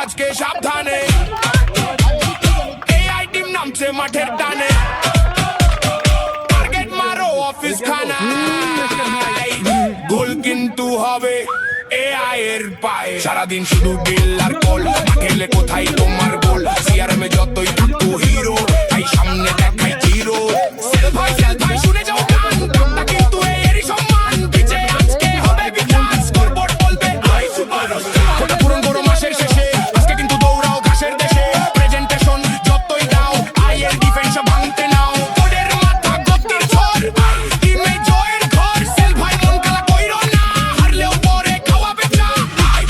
আজকে সাবধানে AI team নামছে মাঠের টানে টার্গেট মারো অফিস খানায় গোল কিন্তু হবে AI এর পায়ে সারাদিন শুধু বিল আর কল খেলে কোথায় তোমার গোল সিআরএম এ যতই থাকো হিরো তাই সামনে দেখাই জিরো সেল ভাই শুনে যাও গান দামটা কিন্তু এরই সম্মান পিছে আজকে হবে বিচার স্কোরবোর্ড বলবে আই সুপারস্টার ওটা পুরন বড় মাসের শেষে আজকে কিন্তু দৌড়াও ঘাসের দেশে প্রেজেন্টেশন যতই দাও আইয়ের ডিফেন্স ভাঙতে নাও ওদের মাথা গতির ঝড় টিমে জয়ের ঘর সেল ভাই মন কালা কইরো না হারলেও পরে খাওয়াবে চা আই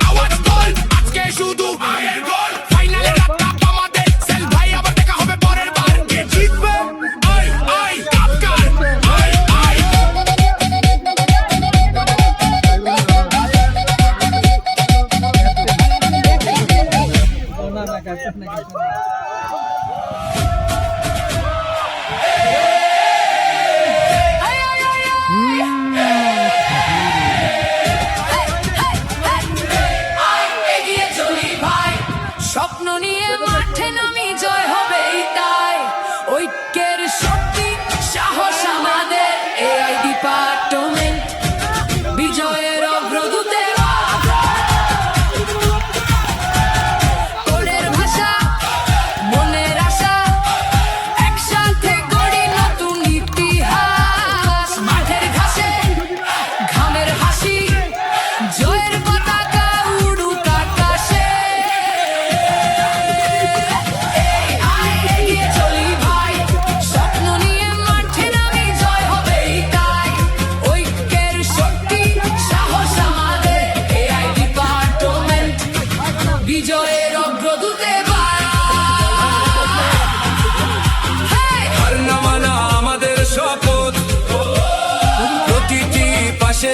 আওয়াজ বল আজকে শুধু আয়ের গোল ফাইনালে রাতটা আমাদের সেল ভাই আবার দেখা হবে পরের বার কে জিতবে আই কাপকার আই এগিয়ে চলি ভাই স্বপ্ন নিয়ে মাঠে নামি জয় হবে তাই ঐক্যের শক্তি সাহস আমাদের AI ডিপার্টমেন্ট বিজয়ের অগ্রদূতে কোডের ভাষা মনের আশা একসাথে গড়ি নতুন ইতিহাস মাঠের ঘাসে ঘামের হাসি জয়ের পতাকা উড়ুক আকাশে এগিয়ে চলি ভাই স্বপ্ন নিয়ে মাঠে নামি জয় হবে তাই ঐক্যের শক্তি সাহস আমাদের AI ডিপার্টমেন্ট বিজয়ের অগ্রদূতে হার না মানা আমাদের শপথ প্রতিটি পাশে